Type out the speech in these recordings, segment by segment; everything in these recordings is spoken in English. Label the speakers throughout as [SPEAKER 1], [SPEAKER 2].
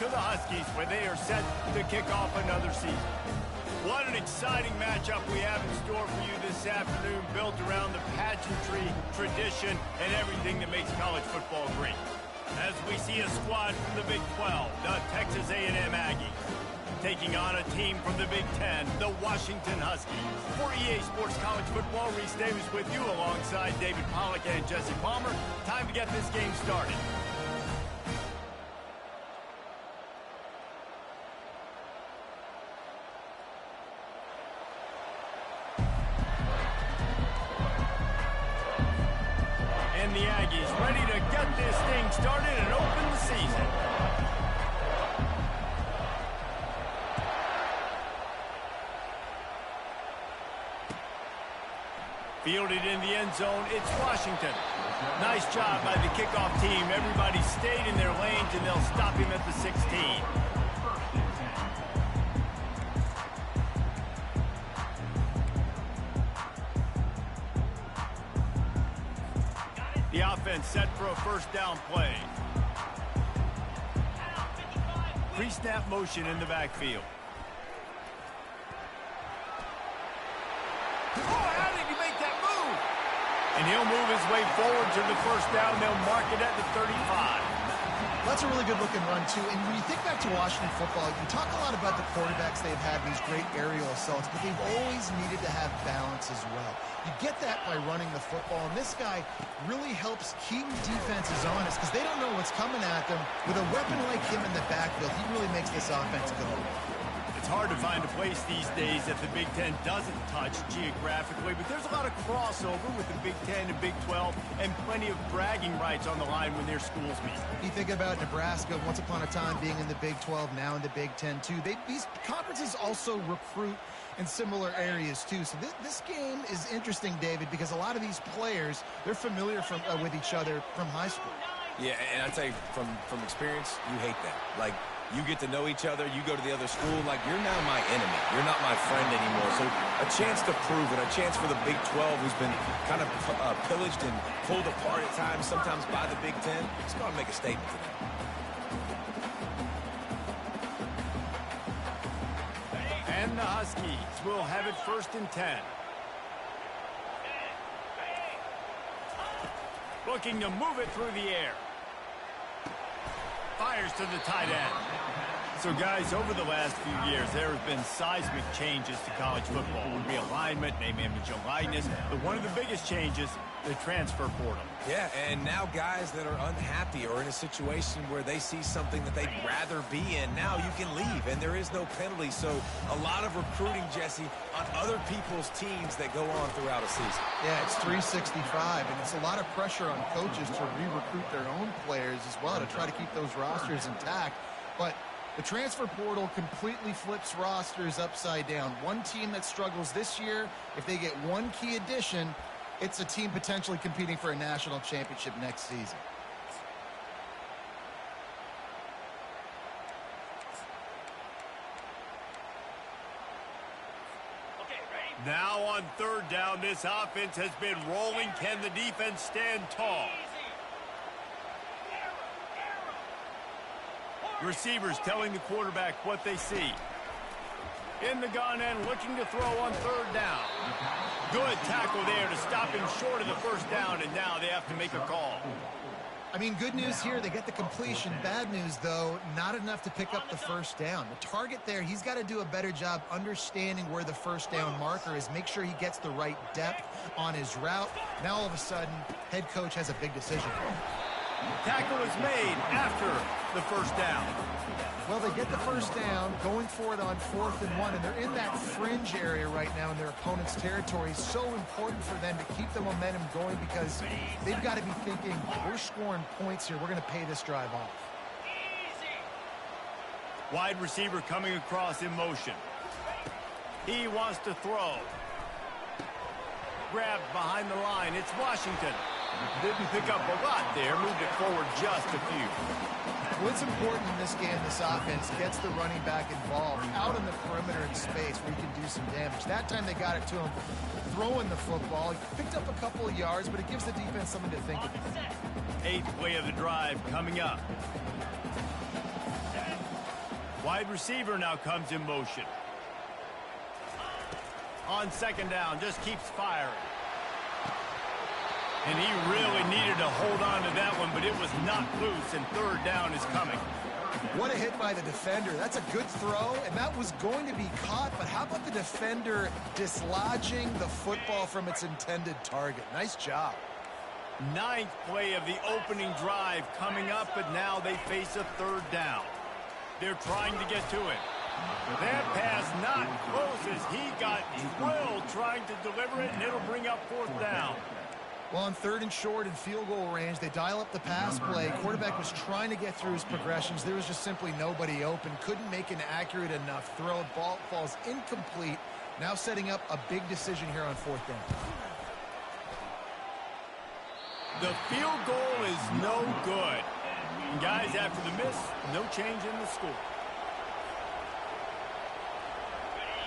[SPEAKER 1] to the Huskies, where they are set to kick off another season. What an exciting matchup we have in store for you this afternoon, built around the pageantry, tradition, and everything that makes college football great. As we see a squad from the Big 12, the Texas A&M Aggies, taking on a team from the Big 10, the Washington Huskies. For EA Sports College Football, Reese Davis with you alongside David Pollack and Jesse Palmer. Time to get this game started. And the Aggies ready to get this thing started and open the season. Fielded in the end zone, it's Washington. Nice job by the kickoff team. Everybody stayed in their lanes, and they'll stop him at the 16. The offense set for a first down play. Pre-snap motion in the backfield. And he'll move his way forward to the first down. They'll mark it at the 35.
[SPEAKER 2] That's a really good-looking run, too. And when you think back to Washington football, you talk a lot about the quarterbacks they've had, these great aerial assaults, but they've always needed to have balance as well. You get that by running the football, and this guy really helps keep defenses honest because they don't know what's coming at them. With a weapon like him in the backfield, he really makes this offense go.
[SPEAKER 1] It's hard to find a place these days that the Big Ten doesn't touch geographically, but there's a lot of crossover with the Big Ten and Big 12 and plenty of bragging rights on the line when their schools meet.
[SPEAKER 2] You think about Nebraska once upon a time being in the Big 12, now in the Big 10 too. These conferences also recruit in similar areas too. So this game is interesting, David, because a lot of these players, they're familiar with each other from high school.
[SPEAKER 3] Yeah, and I tell you, from experience, you hate that. Like, you get to know each other, you go to the other school, like, you're now my enemy. You're not my friend anymore. So a chance to prove it, a chance for the Big 12, who's been kind of pillaged and pulled apart at times, sometimes by the Big 10. It's going to make a statement today.
[SPEAKER 1] And the Huskies will have it 1st and 10. Looking to move it through the air. Fires to the tight end. So, guys, over the last few years, there have been seismic changes to college football. Realignment, name, image, and likeness. But one of the biggest changes, the transfer portal.
[SPEAKER 3] Yeah, and now guys that are unhappy or in a situation where they see something that they'd rather be in, now you can leave, and there is no penalty. So a lot of recruiting, Jesse, on other people's teams that go on throughout a season.
[SPEAKER 2] Yeah, it's 365, and it's a lot of pressure on coaches to re-recruit their own players as well to try to keep those rosters intact. But the transfer portal completely flips rosters upside down. One team that struggles this year, if they get one key addition, it's a team potentially competing for a national championship next season.
[SPEAKER 1] Now on 3rd down, this offense has been rolling. Can the defense stand tall? Receivers telling the quarterback what they see. In the gun and looking to throw on 3rd down. Good tackle there to stop him short of the first down, and now they have to make a call.
[SPEAKER 2] I mean, good news here, they get the completion. Bad news, though, not enough to pick up the first down. The target there, he's got to do a better job understanding where the first down marker is, make sure he gets the right depth on his route. Now, all of a sudden, head coach has a big decision.
[SPEAKER 1] Tackle is made after the first down.
[SPEAKER 2] Well, they get the first down, going for it on 4th and 1, and they're in that fringe area right now in their opponent's territory. So important for them to keep the momentum going because they've got to be thinking, we're scoring points here. We're going to pay this drive off.
[SPEAKER 1] Wide receiver coming across in motion. He wants to throw. Grabbed behind the line. It's Washington. Didn't pick up a lot there. Moved it forward just a few.
[SPEAKER 2] What's important in this game, this offense gets the running back involved out in the perimeter in space where he can do some damage. That time they got it to him throwing the football. He picked up a couple of yards, but it gives the defense something to think about.
[SPEAKER 1] 8th play of the drive coming up. Wide receiver now comes in motion. On second down, just keeps firing. And he really needed to hold on to that one, but it was not loose, and third down is coming.
[SPEAKER 2] What a hit by the defender. That's a good throw, and that was going to be caught, but how about the defender dislodging the football from its intended target? Nice job.
[SPEAKER 1] Ninth play of the opening drive coming up, but now they face a third down. They're trying to get to it. That pass not close as he got drilled trying to deliver it, and it'll bring up fourth down.
[SPEAKER 2] Well, on third and short and field goal range, they dial up the pass play. Quarterback was trying to get through his progressions. There was just simply nobody open. Couldn't make an accurate enough throw. Ball falls incomplete. Now setting up a big decision here on fourth down.
[SPEAKER 1] The field goal is no good. And guys, after the miss, no change in the score.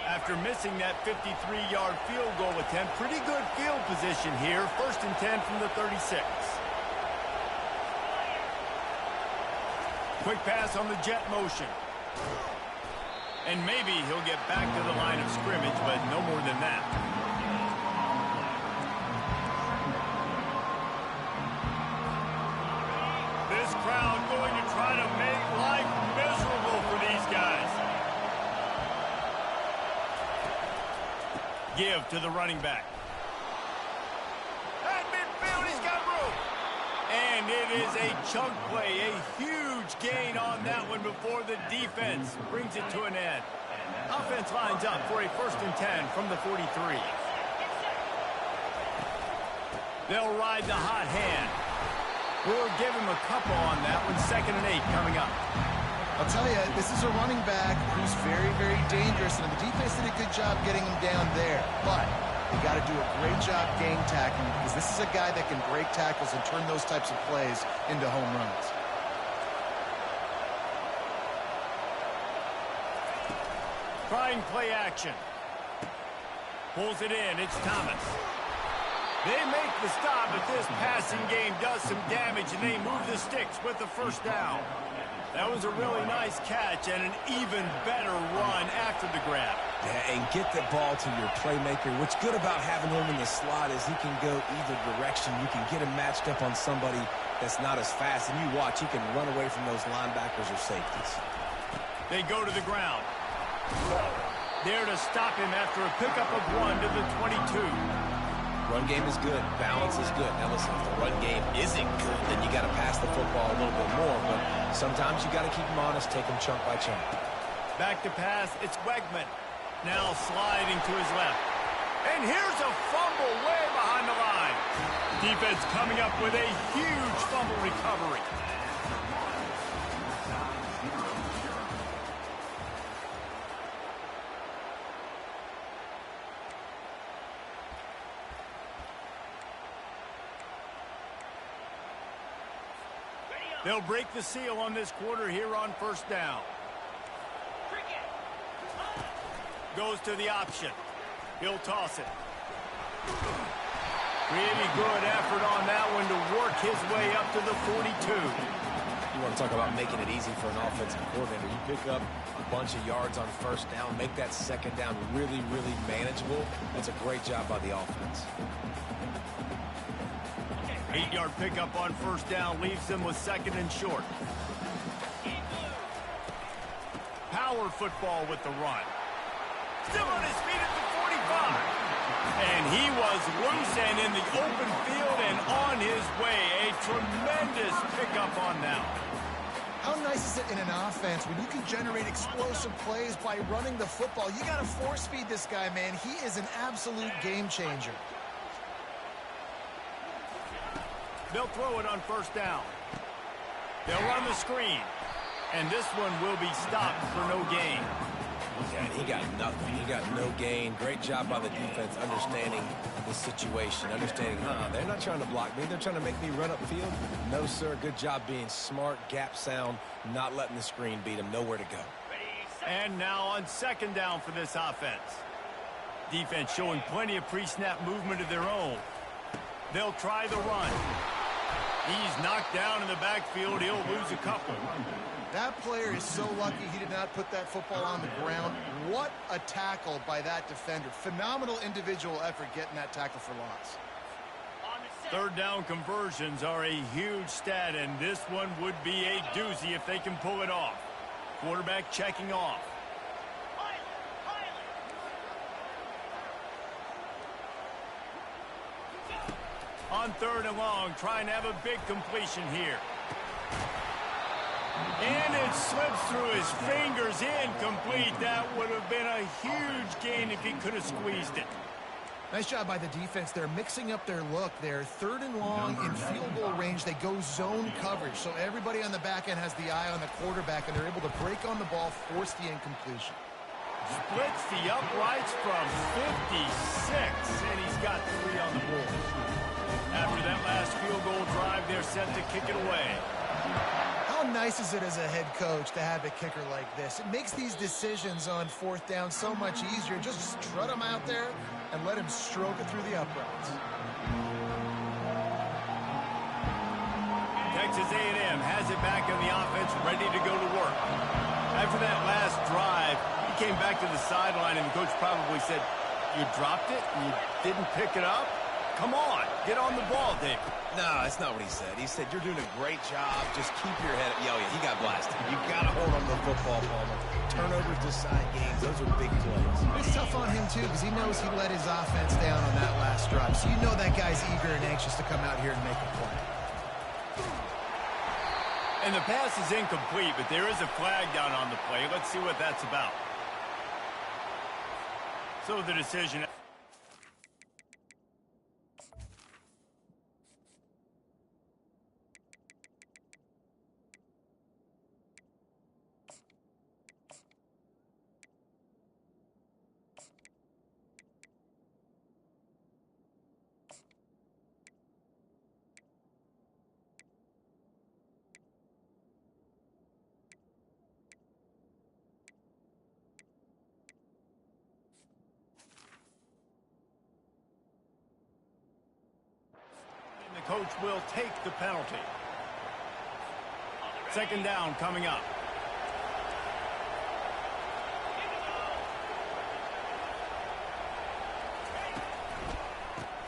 [SPEAKER 1] After missing that 53-yard field goal attempt, pretty good field position here. 1st and 10 from the 36. Quick pass on the jet motion. And maybe he'll get back to the line of scrimmage, but no more than that. This crowd going to try to make life miserable for these guys. Give to the running back. At midfield, he's got room. And it is a chunk play, a huge gain on that one before the defense brings it to an end. Offense lines up for a 1st and 10 from the 43. They'll ride the hot hand. We'll give him a couple on that one. 2nd and 8 coming up.
[SPEAKER 2] I'll tell you, this is a running back who's very, very dangerous, and the defense did a good job getting him down there. But you got to do a great job game tackling, because this is a guy that can break tackles and turn those types of plays into home runs.
[SPEAKER 1] Trying play action. Pulls it in. It's Thomas. They make the stop, but this passing game does some damage, and they move the sticks with the 1st down. That was a really nice catch and an even better run after the grab.
[SPEAKER 3] Yeah, and get the ball to your playmaker. What's good about having him in the slot is he can go either direction. You can get him matched up on somebody that's not as fast, and you watch, he can run away from those linebackers or safeties.
[SPEAKER 1] They go to the ground. There to stop him after a pickup of 1 to the 22.
[SPEAKER 3] Run game is good. Balance is good. Now, listen, if the run game isn't good, then you got to pass the football a little bit more. But sometimes you got to keep them honest, take them chunk by chunk.
[SPEAKER 1] Back to pass. It's Wegman. Now sliding to his left. And here's a fumble way behind the line. Defense coming up with a huge fumble recovery. They'll break the seal on this quarter here on 1st down. Goes to the option. He'll toss it. Really good effort on that one to work his way up to the 42.
[SPEAKER 3] You want to talk about making it easy for an offensive coordinator. You pick up a bunch of yards on 1st down, make that 2nd down really, really manageable. That's a great job by the offense.
[SPEAKER 1] 8-yard pickup on 1st down leaves them with 2nd and short. Power football with the run. Still on his feet at the 45. And he was loose and in the open field and on his way. A tremendous pickup on that.
[SPEAKER 2] How nice is it in an offense when you can generate explosive plays by running the football? You got to force feed this guy, man. He is an absolute game changer.
[SPEAKER 1] They'll throw it on 1st down. They'll run the screen. And this one will be stopped for no gain.
[SPEAKER 3] Yeah, he got nothing. He got no gain. Great job by the defense understanding the situation, understanding, they're not trying to block me. They're trying to make me run upfield. No, sir. Good job being smart, gap sound, not letting the screen beat him. Nowhere to go.
[SPEAKER 1] And now on 2nd down for this offense. Defense showing plenty of pre-snap movement of their own. They'll try the run. He's knocked down in the backfield. He'll lose a couple.
[SPEAKER 2] That player is so lucky he did not put that football on the ground. What a tackle by that defender. Phenomenal individual effort getting that tackle for loss.
[SPEAKER 1] Third down conversions are a huge stat, and this one would be a doozy if they can pull it off. Quarterback checking off. On third and long, trying to have a big completion here. And it slips through his fingers, incomplete. That would have been a huge gain if he could have squeezed it.
[SPEAKER 2] Nice job by the defense. They're mixing up their look there. Third and long in field goal range. They go zone coverage. So everybody on the back end has the eye on the quarterback, and they're able to break on the ball, force the incompletion.
[SPEAKER 1] Splits the uprights from 56, and he's got 3 on the board. After that last field goal drive, they're set to kick it away.
[SPEAKER 2] How nice is it as a head coach to have a kicker like this? It makes these decisions on fourth down so much easier. Just strut him out there and let him stroke it through the uprights.
[SPEAKER 1] Texas A&M has it back in the offense, ready to go to work. After that last drive, he came back to the sideline, and the coach probably said, "You dropped it? You didn't pick it up? Come on, get on the ball, David."
[SPEAKER 3] No, that's not what he said. He said, "You're doing a great job. Just keep your head up." Yeah, he got blasted. You got to hold on to the football, Palmer. Turnovers decide games. Those are big plays.
[SPEAKER 2] It's tough on him, too, because he knows he let his offense down on that last drive. So you know that guy's eager and anxious to come out here and make a play.
[SPEAKER 1] And the pass is incomplete, but there is a flag down on the play. Let's see what that's about. So the decision... The coach will take the penalty. Second down coming up.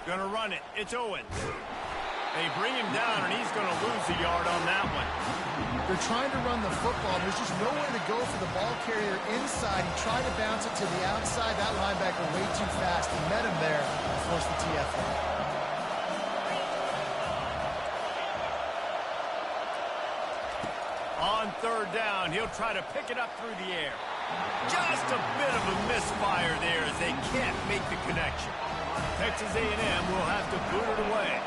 [SPEAKER 1] Gonna run it. It's Owens. They bring him down, and he's gonna lose a yard on that one.
[SPEAKER 2] They're trying to run the football. There's just nowhere to go for the ball carrier inside. He tried to bounce it to the outside. That linebacker way too fast. He met him there and forced the TFL.
[SPEAKER 1] On third down, he'll try to pick it up through the air. Just a bit of a misfire there as they can't make the connection. Texas A&M will have to boot it away.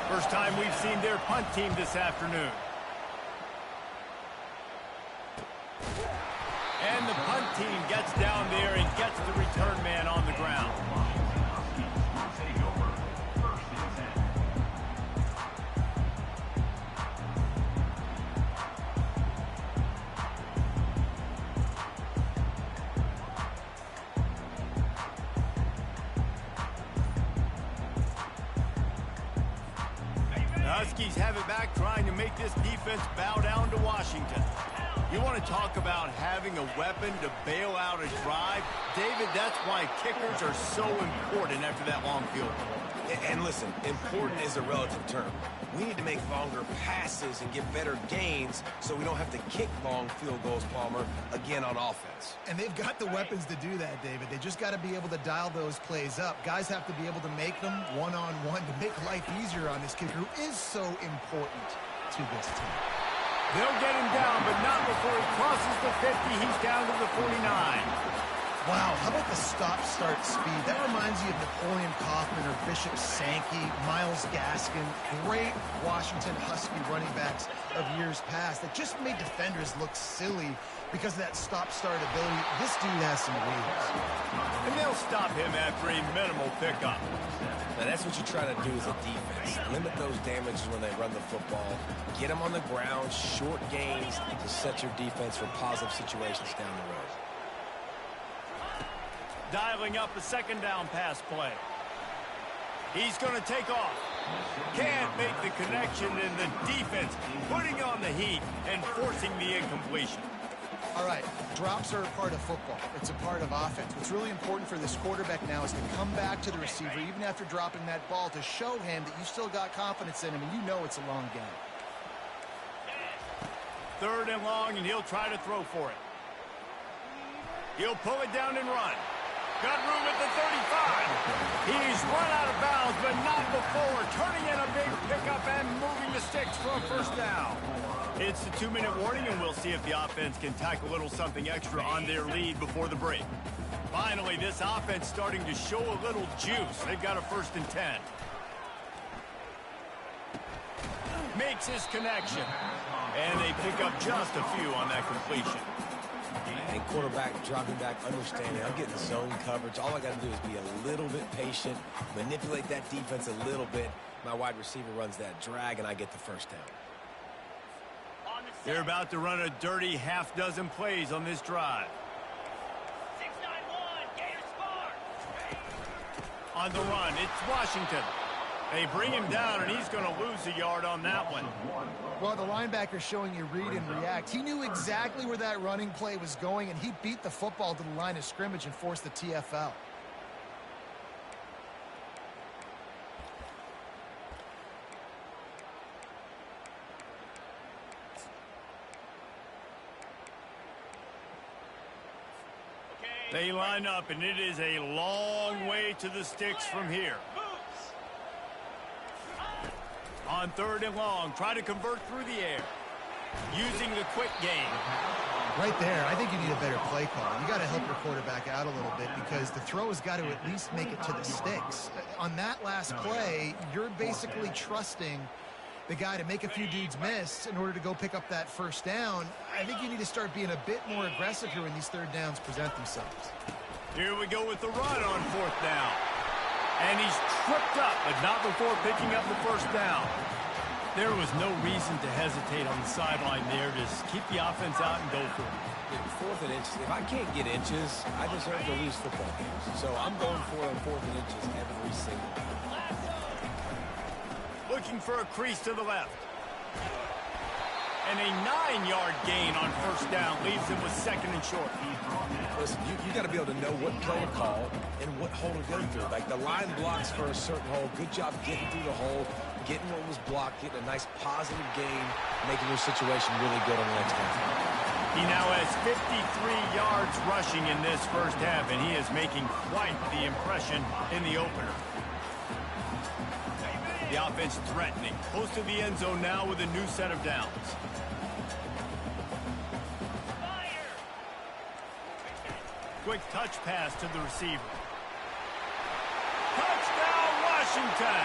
[SPEAKER 1] First time we've seen their punt team this afternoon. And the punt team gets down there and gets the return man on the ground. Huskies have it back, trying to make this defense bow down to Washington. You want to talk about having a weapon to bail out a drive? David, that's why kickers are so important after that long field goal.
[SPEAKER 3] And listen, important is a relative term. We need to make longer passes and get better gains so we don't have to kick long field goals, Palmer, again on offense.
[SPEAKER 2] And they've got the weapons to do that, David. They just got to be able to dial those plays up. Guys have to be able to make them one-on-one to make life easier on this kicker who is so important to this team.
[SPEAKER 1] They'll get him down, but not before he crosses the 50. He's down to the 49.
[SPEAKER 2] Wow, how about the stop-start speed? That reminds you of Napoleon Kaufman or Bishop Sankey, Myles Gaskin, great Washington Husky running backs of years past that just made defenders look silly because of that stop-start ability. This dude has some wheels.
[SPEAKER 1] And they'll stop him after a minimal pickup.
[SPEAKER 3] Now, that's what you try to do as a defense. Limit those damages when they run the football. Get them on the ground, short gains to set your defense for positive situations down the road.
[SPEAKER 1] Dialing up a second down pass play. He's going to take off. Can't make the connection, and the defense putting on the heat and forcing the incompletion.
[SPEAKER 2] All right, drops are a part of football. It's a part of offense. What's really important for this quarterback now is to come back to the receiver, even after dropping that ball, to show him that you still got confidence in him, and you know it's a long game.
[SPEAKER 1] 3rd and long, and he'll try to throw for it. He'll pull it down and run. Got room at the 35. He's run out of bounds, but not before. Turning in a big pickup and moving the sticks for a 1st down. It's a 2-minute warning, and we'll see if the offense can tack a little something extra on their lead before the break. Finally, this offense starting to show a little juice. They've got a 1st and 10. Makes his connection. And they pick up just a few on that completion.
[SPEAKER 3] And quarterback dropping back, understanding I'm getting zone coverage. All I got to do is be a little bit patient, manipulate that defense a little bit. My wide receiver runs that drag, and I get the 1st down.
[SPEAKER 1] They're about to run a dirty half-dozen plays on this drive.
[SPEAKER 4] 6-9-1, Gators spark.
[SPEAKER 1] On the run, it's Washington. They bring him down, and he's going to lose a yard on that one.
[SPEAKER 2] Well, the linebacker's showing you read and react. He knew exactly where that running play was going, and he beat the football to the line of scrimmage and forced the TFL.
[SPEAKER 1] They line up, and it is a long way to the sticks from here. On 3rd and long, try to convert through the air. Using the quick game.
[SPEAKER 2] Right there, I think you need a better play call. You got to help your quarterback out a little bit because the throw has got to at least make it to the sticks. On that last play, you're basically trusting the guy to make a few dudes miss in order to go pick up that 1st down. I think you need to start being a bit more aggressive here when these 3rd downs present themselves.
[SPEAKER 1] Here we go with the run on 4th down. And he's tripped up, but not before picking up the 1st down. There was no reason to hesitate on the sideline there. Just keep the offense out and go for it.
[SPEAKER 3] 4th and inches. If I can't get inches, I deserve to lose football games. So I'm going for it on 4th and inches every single time.
[SPEAKER 1] Looking for a crease to the left. And a 9-yard gain on 1st down leaves him with 2nd and short.
[SPEAKER 3] Listen, you got to be able to know what play to call and what hole to go through. Like the line blocks for a certain hole. Good job getting through the hole, getting what was blocked, getting a nice positive gain, making your situation really good on the next one.
[SPEAKER 1] He now has 53 yards rushing in this 1st half, and he is making quite the impression in the opener. The offense threatening. Close to the end zone now with a new set of downs. Quick touch pass to the receiver. Touchdown, Washington!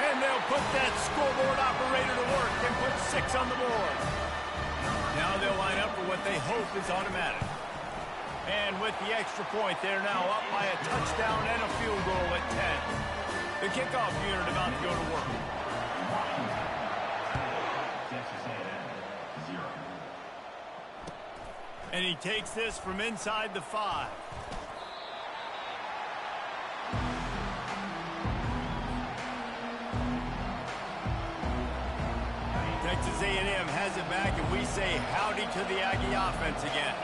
[SPEAKER 1] And they'll put that scoreboard operator to work and put 6 on the board. Now they'll line up for what they hope is automatic. And with the extra point, they're now up by a touchdown and a field goal at 10. The kickoff unit about to go to work. And he takes this from inside the 5. Texas A&M has it back, and we say howdy to the Aggie offense again.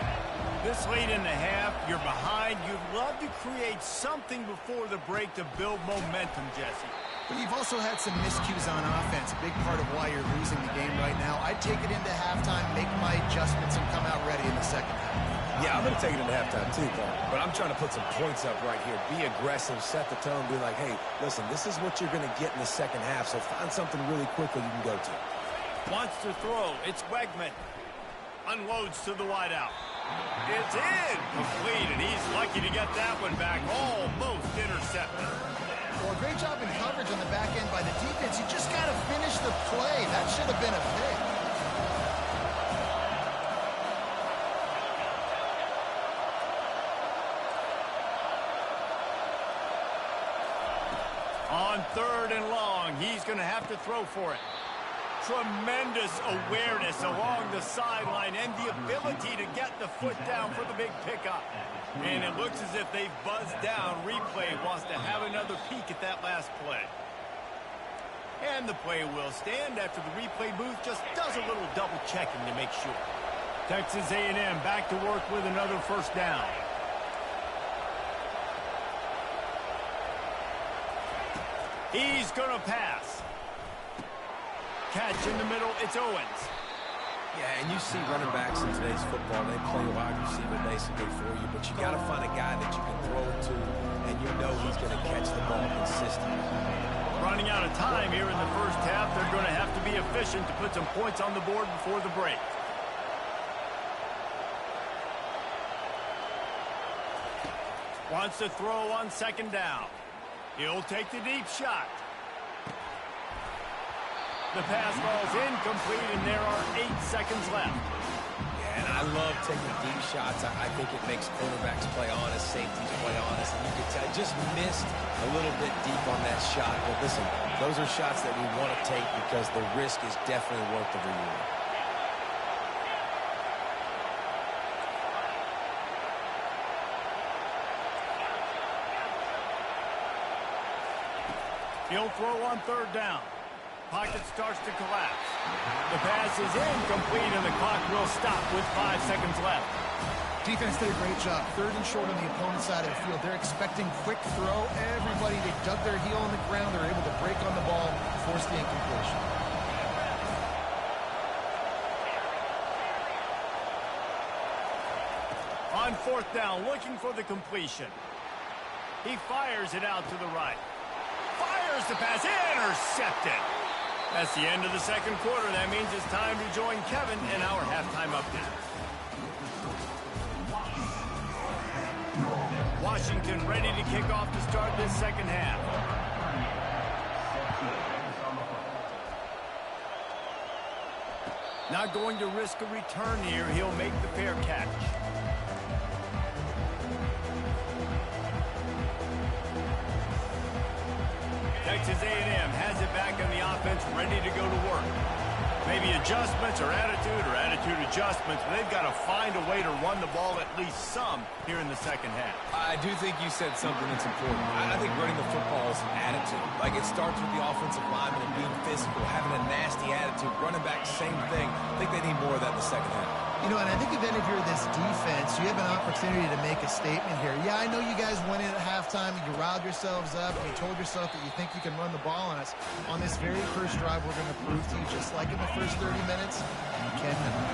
[SPEAKER 1] This late in the half, you're behind. You'd love to create something before the break to build momentum, Jesse.
[SPEAKER 2] But you've also had some miscues on offense, a big part of why you're losing the game right now. I'd take it into halftime, make my adjustments, and come out ready in the 2nd half.
[SPEAKER 3] Yeah, I'm going to take it into halftime too, Paul. But I'm trying to put some points up right here. Be aggressive, set the tone, be like, hey, listen, this is what you're going to get in the 2nd half, so find something really quickly you can go to.
[SPEAKER 1] Wants to throw. It's Wegman. Unloads to the wideout. It's in. Complete, and he's lucky to get that one back. Almost intercepted.
[SPEAKER 2] Well, great job in coverage on the back end by the defense. You just got to finish the play. That should have been a pick.
[SPEAKER 1] On 3rd and long, he's going to have to throw for it. Tremendous awareness along the sideline and the ability to get the foot down for the big pickup. And it looks as if they've buzzed down. Replay wants to have another peek at that last play. And the play will stand after the replay booth just does a little double checking to make sure. Texas A&M back to work with another first down. He's going to pass. Catch in the middle, it's Owens.
[SPEAKER 3] Yeah, and you see running backs in today's football, they play wide receiver basically for you, but you got to find a guy that you can throw it to, and you know he's going to catch the ball consistently.
[SPEAKER 1] Running out of time here in the first half, they're going to have to be efficient to put some points on the board before the break. Wants to throw on second down. He'll take the deep shot. The pass falls incomplete, and there are 8 seconds left.
[SPEAKER 3] Yeah, and I love taking deep shots. I think it makes quarterbacks play honest, safeties play honest, and you can tell just missed a little bit deep on that shot. But listen, those are shots that we want to take because the risk is definitely worth the reward.
[SPEAKER 1] He'll throw on third down. Pocket starts to collapse. The pass is incomplete, and the clock will stop with 5 seconds left.
[SPEAKER 2] Defense did a great job. Third and short on the opponent's side of the field. They're expecting quick throw. Everybody, they dug their heel on the ground. They're able to break on the ball, force the incompletion.
[SPEAKER 1] On fourth down, looking for the completion. He fires it out to the right. Fires the pass, intercepted. That's the end of the second quarter. That means it's time to join Kevin in our halftime update. Washington ready to kick off to start this second half. Not going to risk a return here. He'll make the fair catch. Texas A&M has it back on the offense, ready to go to work. Maybe adjustments or attitude adjustments, but they've got to find a way to run the ball at least some here in the second half.
[SPEAKER 3] I do think you said something that's important. I think running the football is an attitude. Like, it starts with the offensive lineman and being physical, having a nasty attitude. Running back, same thing. I think they need more of that in the second half.
[SPEAKER 2] You know, and I think even if you're this defense, you have an opportunity to make a statement here. Yeah, I know you guys went in at halftime, and you riled yourselves up, and you told yourself that you think you can run the ball on us. On this very first drive, we're going to prove to you, just like in the first 30 minutes, you cannot.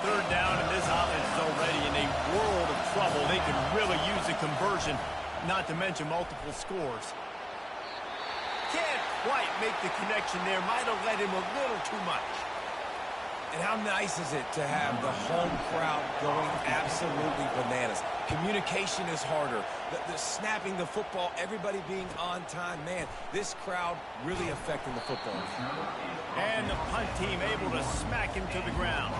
[SPEAKER 1] Third down, and this offense is already in a world of trouble. They could really use a conversion, not to mention multiple scores. Can't quite make the connection there. Might have led him a little too much.
[SPEAKER 3] And how nice is it to have the home crowd going absolutely bananas? Communication is harder. The snapping the football, everybody being on time. Man, this crowd really affecting the football.
[SPEAKER 1] And the punt team able to smack him to the ground.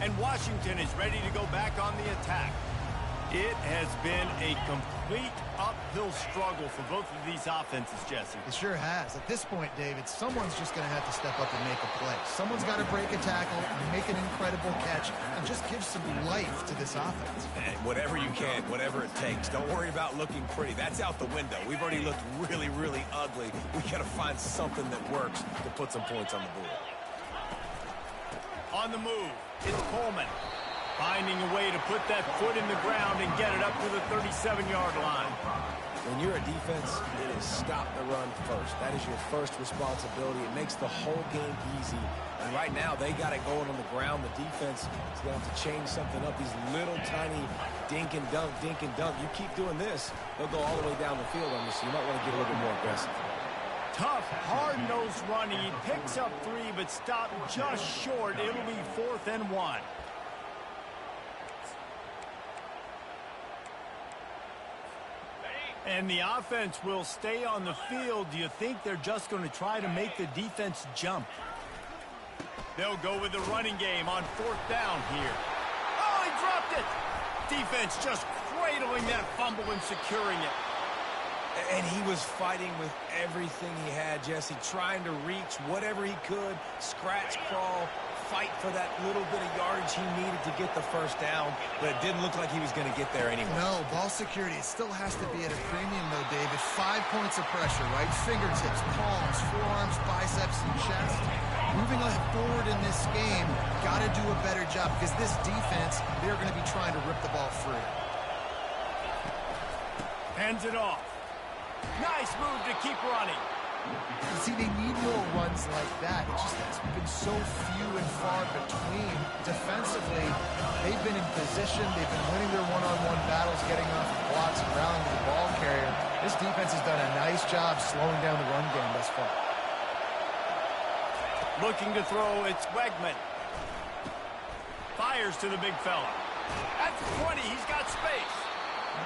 [SPEAKER 1] And Washington is ready to go back on the attack. It has been a complete uphill struggle for both of these offenses, Jesse.
[SPEAKER 2] It sure has. At this point, David, someone's just going to have to step up and make a play. Someone's got to break a tackle, make an incredible catch, and just give some life to this offense.
[SPEAKER 3] And whatever you can, whatever it takes. Don't worry about looking pretty. That's out the window. We've already looked really, really ugly. We got to find something that works to put some points on the board.
[SPEAKER 1] On the move, it's Coleman. Finding a way to put that foot in the ground and get it up to the 37-yard line.
[SPEAKER 3] When you're a defense, it is stop the run first. That is your first responsibility. It makes the whole game easy. And right now, they got it going on the ground. The defense is going to have to change something up. These little tiny dink and dunk, dink and dunk. You keep doing this, they'll go all the way down the field on you, so you might want to get a little bit more aggressive.
[SPEAKER 1] Tough, hard-nosed running. He picks up 3, but stopped just short. It'll be 4th and 1. And the offense will stay on the field. Do you think they're just going to try to make the defense jump? They'll go with the running game on 4th down here. Oh, he dropped it! Defense just cradling that fumble and securing it.
[SPEAKER 3] And he was fighting with everything he had, Jesse, trying to reach whatever he could, scratch, crawl, fight for that little bit of yardage he needed to get the first down, but it didn't look like he was going to get there anyway.
[SPEAKER 2] No, ball security, it still has to be at a premium, though, David. 5 points of pressure, right? Fingertips, palms, forearms, biceps, and chest. Moving forward in this game, got to do a better job because this defense, they're going to be trying to rip the ball free.
[SPEAKER 1] Hands it off. Nice move to keep running.
[SPEAKER 2] You see, they need more runs like that. It's been so few and far between. Defensively, they've been in position. They've been winning their one-on-one battles, getting off the blocks and rallying to the ball carrier. This defense has done a nice job slowing down the run game thus far.
[SPEAKER 1] Looking to throw, it's Wegman. Fires to the big fella. At the 20, he's got space.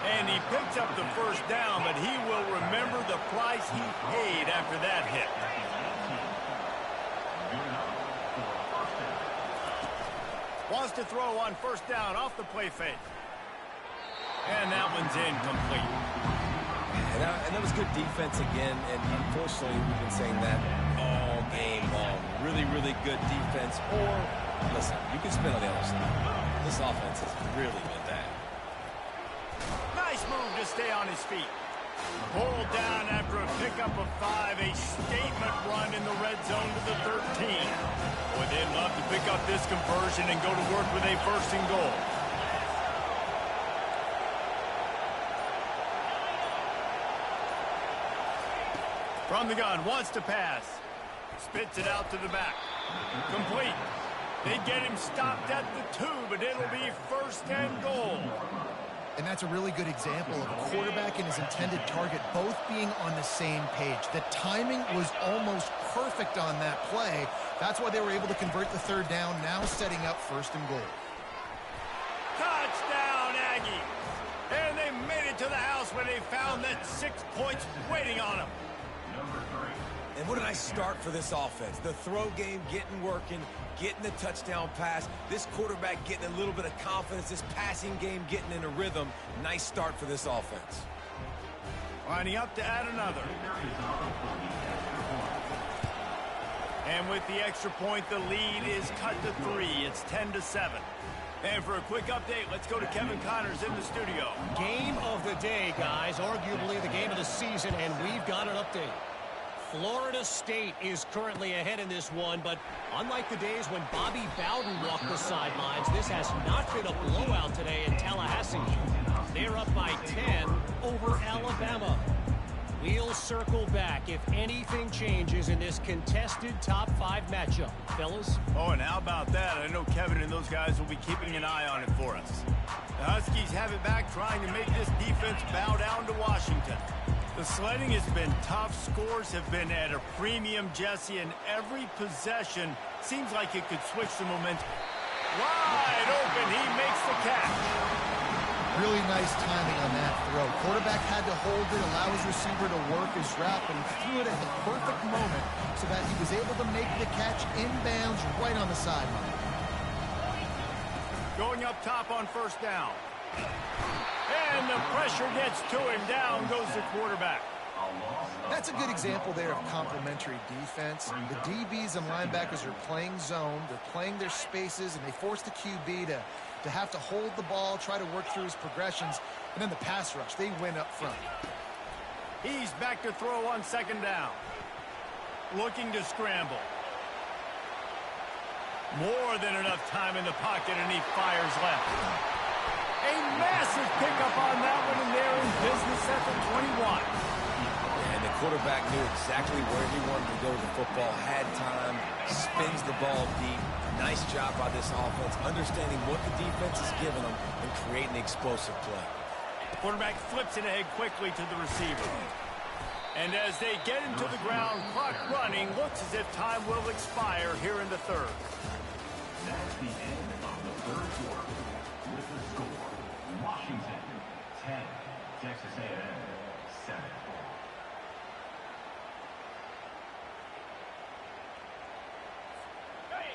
[SPEAKER 1] And he picks up the first down, but he will remember the price he paid after that hit. Wants to throw on first down off the play fake. And that one's incomplete.
[SPEAKER 3] And that was good defense again, and unfortunately we've been saying that all game long. Really, really good defense. Or, listen, you can spin on the other side. This offense has really been bad.
[SPEAKER 1] Nice move to stay on his feet. Pulled down after a pickup of 5. A statement run in the red zone to the 13. Boy, they'd love to pick up this conversion and go to work with a first and goal. From the gun, wants to pass. Spits it out to the back. Complete. They get him stopped at the 2, but it'll be first and goal.
[SPEAKER 2] And that's a really good example of a quarterback and his intended target both being on the same page. The timing was almost perfect on that play. That's why they were able to convert the third down, now setting up first and goal.
[SPEAKER 1] Touchdown, Aggies! And they made it to the house where they found that 6 points waiting on them.
[SPEAKER 3] And what a nice start for this offense. The throw game getting working, getting the touchdown pass. This quarterback getting a little bit of confidence. This passing game getting in a rhythm. Nice start for this offense.
[SPEAKER 1] Lining up to add another. And with the extra point, the lead is cut to 3. It's 10-7. And for a quick update, let's go to Kevin Connors in the studio.
[SPEAKER 4] Game of the day, guys. Arguably the game of the season, and we've got an update. Florida State is currently ahead in this one, but unlike the days when Bobby Bowden walked the sidelines, this has not been a blowout today in Tallahassee. They're up by 10 over Alabama. We'll circle back if anything changes in this contested top 5 matchup. Fellas?
[SPEAKER 1] Oh, and how about that? I know Kevin and those guys will be keeping an eye on it for us. The Huskies have it back, trying to make this defense bow down to Washington. The sledding has been tough. Scores have been at a premium, Jesse, and every possession seems like it could switch the momentum. Wide open, he makes the catch.
[SPEAKER 2] Really nice timing on that throw. Quarterback had to hold it, allow his receiver to work his route, but he threw it at the perfect moment so that he was able to make the catch inbounds right on the sideline.
[SPEAKER 1] Going up top on first down. And the pressure gets to him. Down goes the quarterback.
[SPEAKER 2] That's a good example there of complementary defense. The DBs and linebackers are playing zone. They're playing their spaces, and they force the QB to have to hold the ball, try to work through his progressions, and then the pass rush, they win up front.
[SPEAKER 1] He's back to throw on second down. Looking to scramble. More than enough time in the pocket, and he fires left. A massive pickup on that one, and they're in business at the 21.
[SPEAKER 3] And the quarterback knew exactly where he wanted to go with the football, had time, spins the ball deep. Nice job by this offense, understanding what the defense is giving them and creating the explosive play.
[SPEAKER 1] Quarterback flips it ahead quickly to the receiver. And as they get into the ground, clock running, looks as if time will expire here in the third.
[SPEAKER 5] That's the end of the third quarter. With the score, Washington 10, Texas A&M 7.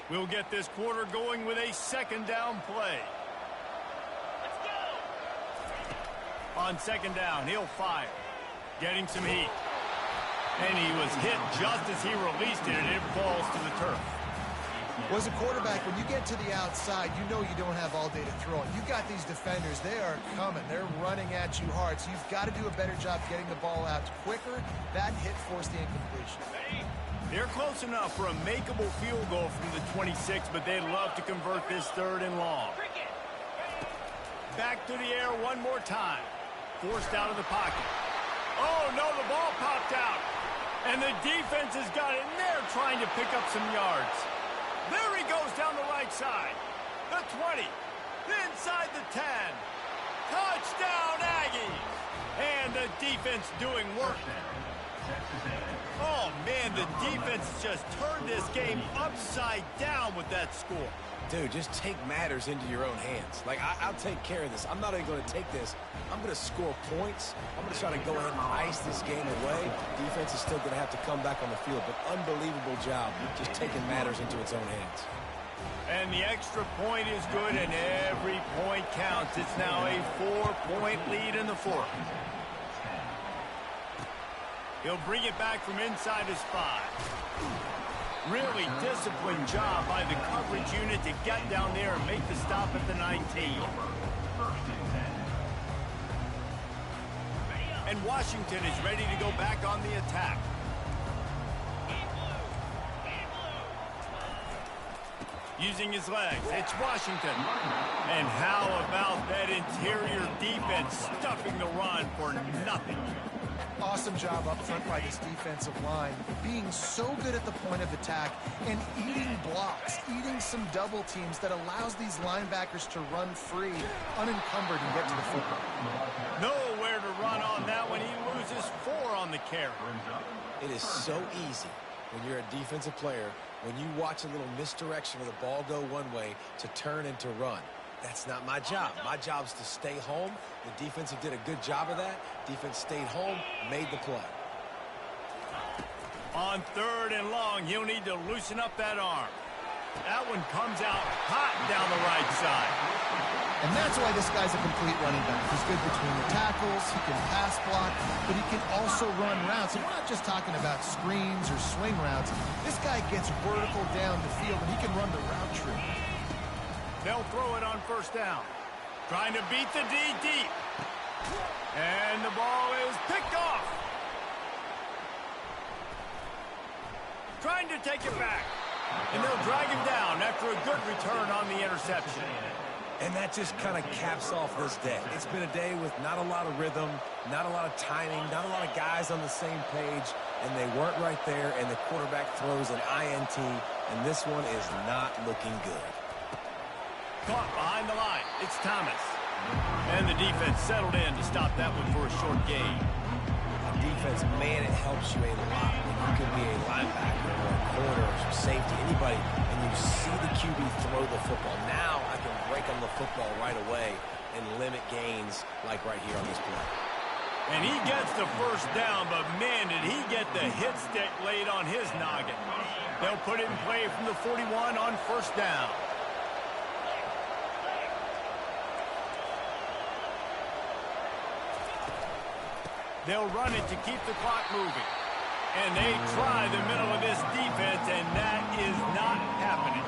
[SPEAKER 1] We'll get this quarter going with a second down play. Let's go! On second down, he'll fire. Getting some heat. And he was hit just as he released it, and it falls to the turf.
[SPEAKER 2] Well, as a quarterback, when you get to the outside, you know you don't have all day to throw it. You've got these defenders. They are coming. They're running at you hard. So you've got to do a better job getting the ball out quicker. That hit forced the incompletion.
[SPEAKER 1] They're close enough for a makeable field goal from the 26, but they'd love to convert this 3rd and long. Back to the air one more time. Forced out of the pocket. Oh, no, the ball popped out. And the defense has got it, and they're trying to pick up some yards. There he goes down the right side. The 20. Inside the 10. Touchdown, Aggies. And the defense doing work. Oh, man, the defense just turned this game upside down with that score.
[SPEAKER 3] Dude, just take matters into your own hands. Like, I'll take care of this. I'm not even going to take this. I'm going to score points. I'm going to try to go ahead and ice this game away. Defense is still going to have to come back on the field, but unbelievable job just taking matters into its own hands.
[SPEAKER 1] And the extra point is good, and every point counts. It's now a 4-point lead in the 4th. He'll bring it back from inside his 5. Really disciplined job by the coverage unit to get down there and make the stop at the 19. And Washington is ready to go back on the attack. Using his legs, it's Washington. And how about that interior defense stuffing the run for nothing?
[SPEAKER 2] Awesome job up front by this defensive line, being so good at the point of attack and eating blocks, eating some double teams that allows these linebackers to run free, unencumbered, and get to the football.
[SPEAKER 1] Nowhere to run on that one. He loses 4 on the carry.
[SPEAKER 3] It is so easy when you're a defensive player, when you watch a little misdirection of the ball go one way to turn and to run. That's not my job. My job is to stay home. The defense did a good job of that. Defense stayed home, made the play.
[SPEAKER 1] On 3rd and long, he'll need to loosen up that arm. That one comes out hot down the right side.
[SPEAKER 2] And that's why this guy's a complete running back. He's good between the tackles, he can pass block, but he can also run routes. And we're not just talking about screens or swing routes. This guy gets vertical down the field, and he can run the route tree.
[SPEAKER 1] They'll throw it on 1st down. Trying to beat the D deep. And the ball is picked off. Trying to take it back. And they'll drag him down after a good return on the interception.
[SPEAKER 3] And that just kind of caps off this day. It's been a day with not a lot of rhythm, not a lot of timing, not a lot of guys on the same page, and they weren't right there, and the quarterback throws an INT, and this one is not looking good.
[SPEAKER 1] Caught behind the line. It's Thomas. And the defense settled in to stop that one for a short gain.
[SPEAKER 3] Defense, man, it helps you a lot when you can be a linebacker or a corner or safety, anybody, and you see the QB throw the football. Now I can break on the football right away and limit gains like right here on this play.
[SPEAKER 1] And he gets the 1st down, but man, did he get the hit stick laid on his noggin. They'll put it in play from the 41 on 1st down. They'll run it to keep the clock moving. And they try the middle of this defense, and that is not happening.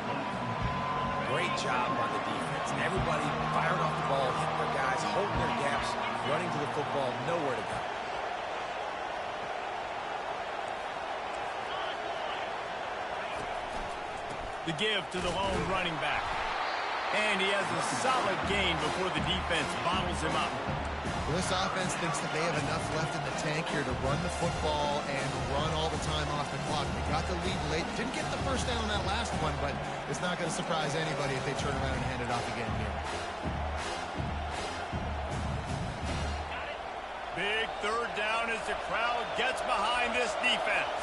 [SPEAKER 3] Great job by the defense. Everybody firing off the ball, hitting their guys, holding their gaps, running to the football, nowhere to go.
[SPEAKER 1] The give to the lone running back. And he has a solid gain before the defense bottles him up.
[SPEAKER 2] Well, this offense thinks that they have enough left in the tank here to run the football and run all the time off the clock. They got the lead late. Didn't get the 1st down on that last one, but it's not going to surprise anybody if they turn around and hand it off again here.
[SPEAKER 1] Big 3rd down as the crowd gets behind this defense.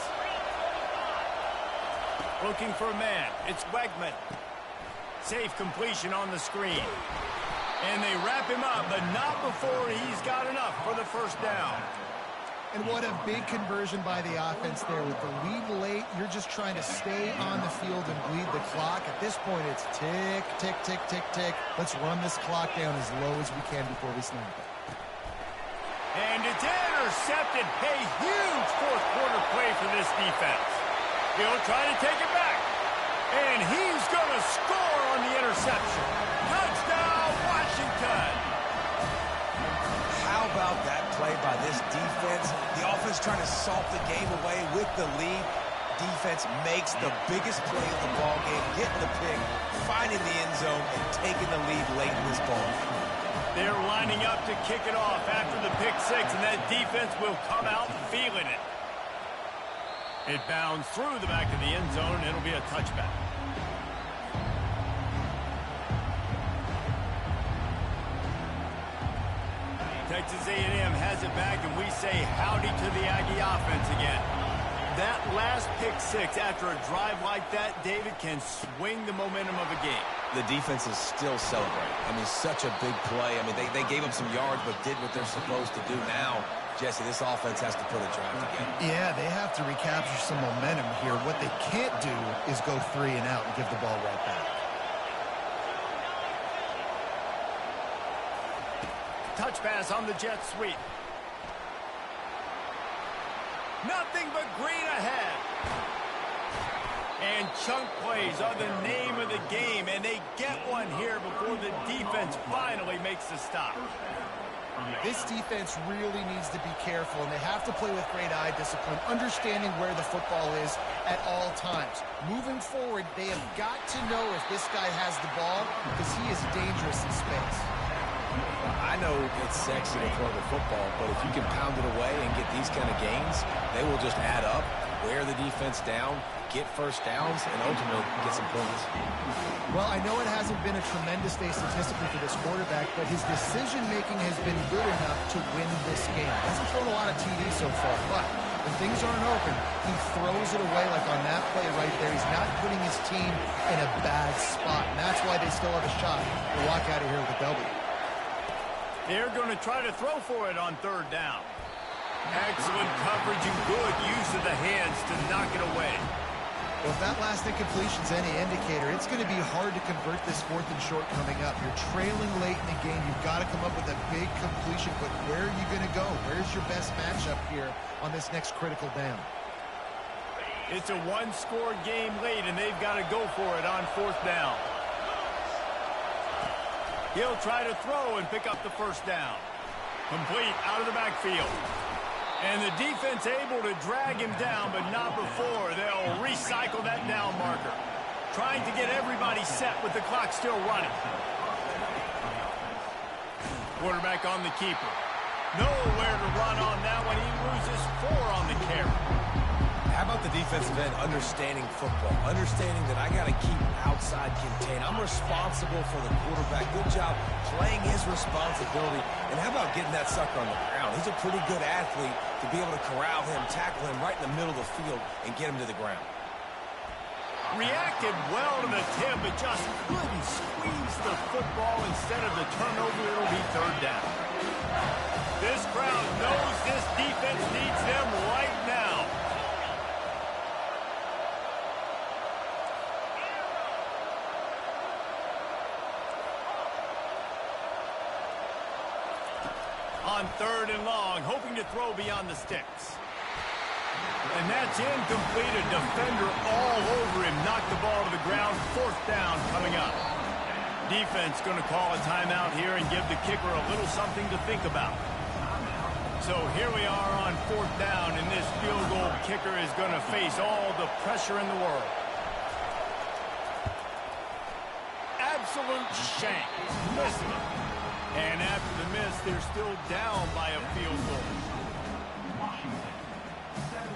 [SPEAKER 1] Looking for a man. It's Wegman. Safe completion on the screen. And they wrap him up, but not before he's got enough for the 1st down.
[SPEAKER 2] And what a big conversion by the offense there. With the lead late, you're just trying to stay on the field and bleed the clock. At this point, it's tick, tick, tick, tick, tick. Let's run this clock down as low as we can before we snap it.
[SPEAKER 1] And it's intercepted. A huge 4th quarter play for this defense. He'll try to take it back. And he's going to score on the interception. Touchdown, Washington.
[SPEAKER 3] How about that play by this defense? The offense trying to salt the game away with the lead. Defense makes the biggest play of the ball game, getting the pick, finding the end zone, and taking the lead late in this ball.
[SPEAKER 1] They're lining up to kick it off after the pick six, and that defense will come out feeling it. It bounds through the back of the end zone, and it'll be a touchback. Texas A&M has it back, and we say howdy to the Aggie offense again. That last pick six after a drive like that, David, can swing the momentum of a game.
[SPEAKER 3] The defense is still celebrating. I mean, such a big play. I mean, they gave up some yards but did what they're supposed to do. Now, Jesse, this offense has to put a drive together.
[SPEAKER 2] Yeah, they have to recapture some momentum here. What they can't do is go 3 and out and give the ball right back.
[SPEAKER 1] Touch pass on the jet sweep. Nothing but green ahead. And chunk plays are the name of the game, and they get one here before the defense finally makes the stop.
[SPEAKER 2] This defense really needs to be careful, and they have to play with great eye discipline, understanding where the football is at all times. Moving forward, they have got to know if this guy has the ball, because he is dangerous in space.
[SPEAKER 3] I know it's sexy to throw the football, but if you can pound it away and get these kind of gains, they will just add up, wear the defense down, get first downs, and ultimately get some points.
[SPEAKER 2] Well, I know it hasn't been a tremendous day statistically for this quarterback, but his decision-making has been good enough to win this game. He hasn't thrown a lot of TDs so far, but when things aren't open, he throws it away like on that play right there. He's not putting his team in a bad spot, and that's why they still have a shot to walk out of here with a W.
[SPEAKER 1] They're going to try to throw for it on 3rd down. Excellent coverage and good use of the hands to knock it away.
[SPEAKER 2] Well, if that last incompletion's any indicator, it's going to be hard to convert this 4th and short coming up. You're trailing late in the game. You've got to come up with a big completion, but where are you going to go? Where's your best matchup here on this next critical down?
[SPEAKER 1] It's a one-score game late, and they've got to go for it on 4th down. He'll try to throw and pick up the 1st down. Complete out of the backfield. And the defense able to drag him down, but not before. They'll recycle that down marker. Trying to get everybody set with the clock still running. Quarterback on the keeper. Nowhere to run on that one. He loses 4 on the carry.
[SPEAKER 3] How about the defensive end understanding football, understanding that I got to keep outside contain. I'm responsible for the quarterback. Good job playing his responsibility. And how about getting that sucker on the ground? He's a pretty good athlete to be able to corral him, tackle him right in the middle of the field, and get him to the ground.
[SPEAKER 1] Reacted well to the tip, but just couldn't squeeze the football. Instead of the turnover, it'll be 3rd down. This crowd knows this defense needs them right now. On 3rd and long, hoping to throw beyond the sticks. And that's incomplete. A defender all over him. Knocked the ball to the ground. 4th down coming up. Defense going to call a timeout here and give the kicker a little something to think about. So here we are on 4th down, and this field goal kicker is going to face all the pressure in the world. Absolute shank. Missing it. And after the miss, they're still down by a field goal.
[SPEAKER 5] Washington, 7.